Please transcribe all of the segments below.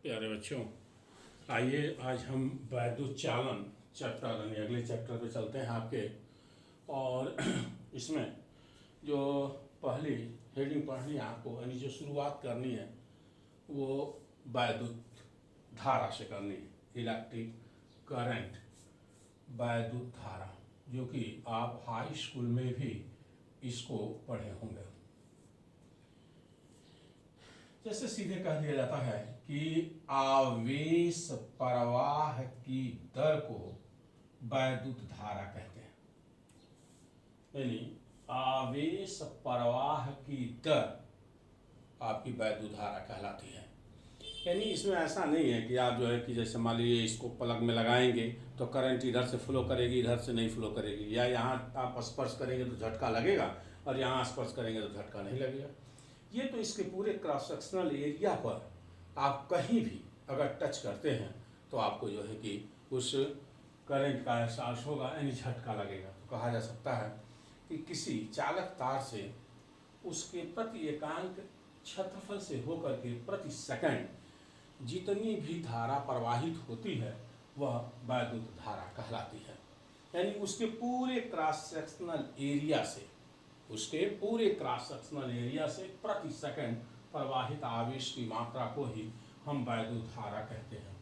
प्यारे बच्चों, आइए आज हम वैद्युत चालन चैप्टर यानी अगले चैप्टर पे चलते हैं आपके। और इसमें जो पहली हेडिंग पढ़नी है आपको, यानी जो शुरुआत करनी है वो वैद्युत धारा से करनी है। इलेक्ट्रिक करंट, वैद्युत धारा, जो कि आप हाई स्कूल में भी इसको पढ़े होंगे। जैसे सीधे कह दिया जाता है कि आवेश प्रवाह की दर को वैद्युत धारा कहते हैं। यानी आवेश प्रवाह की दर आपकी वैद्युत धारा कहलाती है। यानी इसमें ऐसा नहीं है कि आप जो है कि जैसे मान लीजिए इसको प्लग में लगाएंगे तो करंट इधर से फ्लो करेगी, इधर से नहीं फ्लो करेगी, या यहाँ आप स्पर्श करेंगे तो झटका लगेगा और यहाँ स्पर्श करेंगे तो झटका नहीं लगेगा। ये तो इसके पूरे क्रॉस सेक्शनल एरिया पर आप कहीं भी अगर टच करते हैं तो आपको जो है कि उस करंट का एहसास होगा, यानी झटका लगेगा। तो कहा जा सकता है कि किसी चालक तार से उसके प्रति एकांक क्षेत्रफल से होकर के प्रति सेकंड जितनी भी धारा प्रवाहित होती है वह वैद्युत धारा कहलाती है। यानी उसके पूरे क्रॉस सेक्शनल एरिया से प्रति सेकंड प्रवाहित आवेश की मात्रा को ही हम वैद्युत धारा कहते हैं।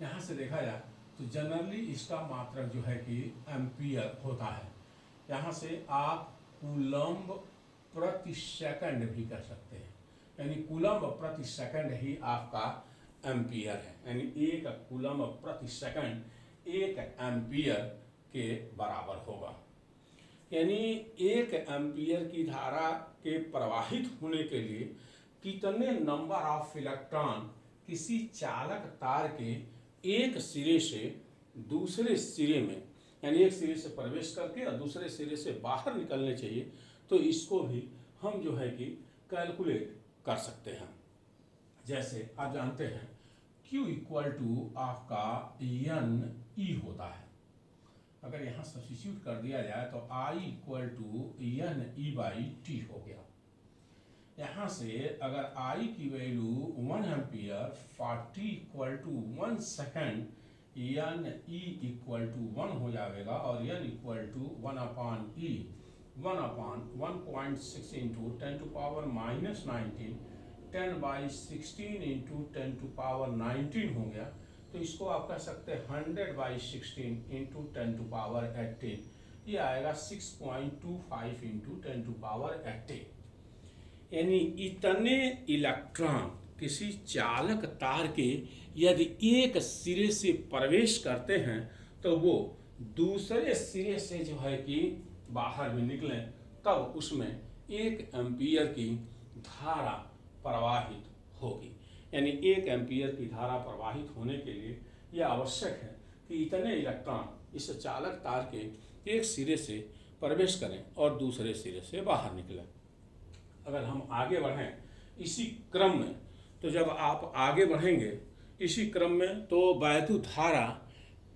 यहाँ से देखा जाए तो जनरली इसका मात्रक जो है कि एम्पियर होता है। यहाँ से आप कूलम्ब प्रति सेकंड भी कर सकते हैं, यानी कूलम्ब प्रति सेकंड ही आपका एम्पियर है। यानी एक कूलम्ब प्रति सेकंड एक एम्पियर के बराबर होगा। यानी एक एम्पियर की धारा के प्रवाहित होने के लिए कितने नंबर ऑफ इलेक्ट्रॉन किसी चालक तार के एक सिरे से दूसरे सिरे में, यानी एक सिरे से प्रवेश करके और दूसरे सिरे से बाहर निकलने चाहिए, तो इसको भी हम जो है कि कैलकुलेट कर सकते हैं। जैसे आप जानते हैं Q इक्वल टू आपका एन ई होता है। अगर यहाँ सब्स्टिट्यूट कर दिया जाए तो I equal to n e by t हो गया। यहाँ से अगर I की वैल्यू 1 ampere 40 equal to 1 second, n e equal to 1 हो जाएगा और n equal to 1 upon e 1 upon 1.6 into 10 to power minus 19, 10 by 16 into 10 to power 19 हो गया। तो इसको आप कह सकते हैं 100 बाई 16 इंटू 10 टू पावर 18, ये आएगा 6.25 इंटू 10 टू पावर 18। यानी इतने इलेक्ट्रॉन किसी चालक तार के यदि एक सिरे से प्रवेश करते हैं तो वो दूसरे सिरे से जो है कि बाहर भी निकलें, तब उसमें 1 एम्पियर की धारा प्रवाहित होगी। यानी 1 एम्पियर की धारा प्रवाहित होने के लिए यह आवश्यक है कि इतने इलेक्ट्रॉन इस चालक तार के एक सिरे से प्रवेश करें और दूसरे सिरे से बाहर निकलें। अगर हम आगे बढ़ें इसी क्रम में, तो जब आप आगे बढ़ेंगे इसी क्रम में, तो वैद्युत धारा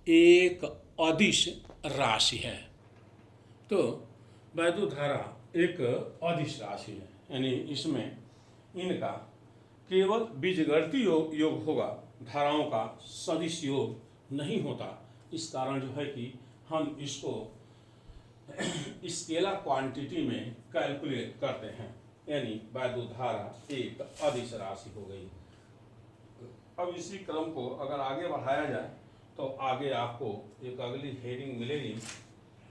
एक अदिश राशि है। तो वैद्युत धारा एक अदिश राशि है, यानी इसमें इनका केवल बीजगणितीय योग होगा, धाराओं का सदिश योग नहीं होता। इस कारण जो है कि हम इसको स्केलर क्वांटिटी में कैलकुलेट करते हैं, यानी वैद्युत धारा एक अदिश राशि हो गई। अब इसी क्रम को अगर आगे बढ़ाया जाए तो आगे आपको एक अगली हेडिंग मिलेगी,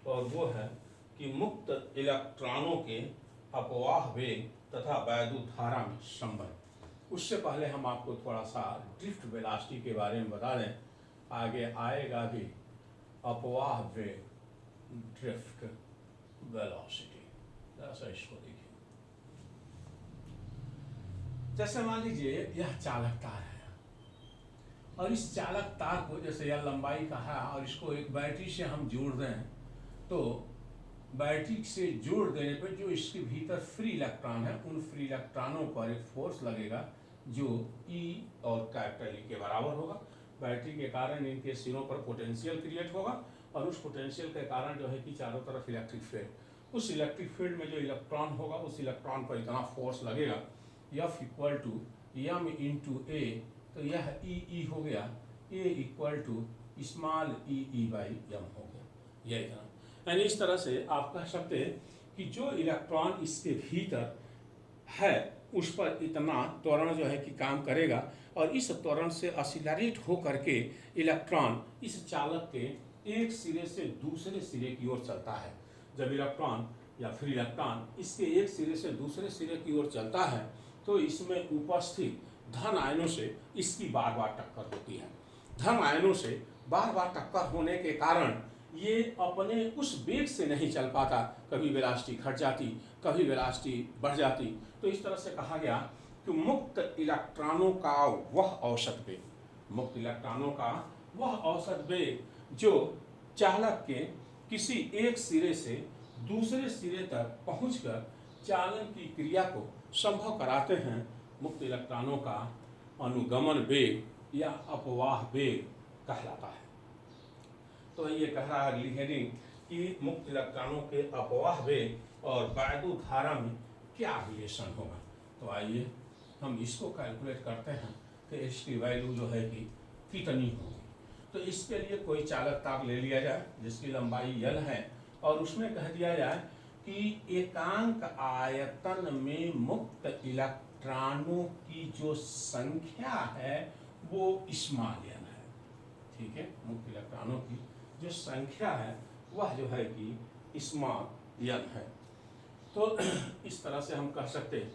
और वो है कि मुक्त इलेक्ट्रॉनों के अपवाह वेग तथा वैद्युत धारा में संबंध। उससे पहले हम आपको थोड़ा सा ड्रिफ्ट वेलोसिटी के बारे में बता दें, आगे आएगा भी अपवाह वेग, ड्रिफ्ट वेलोसिटी। जैसा इसको देखिए, जैसे मान लीजिए यह चालक तार है और इस चालक तार को जैसे यह लंबाई का है और इसको एक बैटरी से हम जोड़ दें, तो बैटरी से जोड़ देने पर जो इसके भीतर फ्री इलेक्ट्रॉन है उन फ्री इलेक्ट्रॉनों पर एक फोर्स लगेगा जो E और कैपिटल E के बराबर होगा। बैटरी के कारण इनके सिरों पर पोटेंशियल क्रिएट होगा और उस पोटेंशियल के कारण जो है कि चारों तरफ इलेक्ट्रिक फील्ड, उस इलेक्ट्रिक फील्ड में जो इलेक्ट्रॉन होगा उस इलेक्ट्रॉन पर इतना फोर्स लगेगा F equal to m into a, तो यह ई हो गया, a equal to small e by m हो गया, यह इतना। यानी इस तरह से आप कह सकते हैं कि जो इलेक्ट्रॉन इसके भीतर है उस पर इतना त्वरण जो है कि काम करेगा, और इस त्वरण से एक्सीलरेट हो करके इलेक्ट्रॉन इस चालक के एक सिरे से दूसरे सिरे की ओर चलता है। जब इलेक्ट्रॉन या फिर इलेक्ट्रॉन इसके एक सिरे से दूसरे सिरे की ओर चलता है तो इसमें उपस्थित धन आयनों से इसकी बार बार टक्कर होती है। धन आयनों से बार बार टक्कर होने के कारण ये अपने उस वेग से नहीं चल पाता, कभी वेलोसिटी घट जाती, कभी वेलोसिटी बढ़ जाती। तो इस तरह से कहा गया कि मुक्त इलेक्ट्रॉनों का वह औसत वेग, मुक्त इलेक्ट्रॉनों का वह औसत वेग जो चालक के किसी एक सिरे से दूसरे सिरे तक पहुंचकर चालन की क्रिया को संभव कराते हैं, मुक्त इलेक्ट्रॉनों का अनुगमन वेग या अपवाह वेग कहलाता है। तो ये कह रहा है हेडिंग कि मुक्त इलेक्ट्रॉनों के अपवाह वेग और वैद्युत धारा में क्या रिलेशन होगा। तो आइए हम इसको कैलकुलेट करते हैं कि इसकी वैल्यू जो है कि कितनी होगी। तो इसके लिए कोई चालक तार ले लिया जाए जिसकी लंबाई L है, और उसमें कह दिया जाए कि एकांक आयतन में मुक्त इलेक्ट्रॉनों की जो संख्या है वो स्मॉल n है। ठीक है, मुक्त इलेक्ट्रॉनों की जो संख्या है वह जो है कि स्मॉल n है। तो इस तरह से हम कह सकते हैं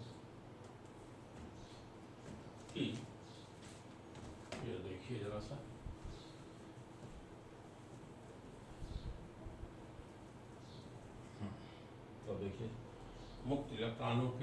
कि ये देखिए जरा सा, तो देखिए मुक्त इलेक्ट्रॉनों के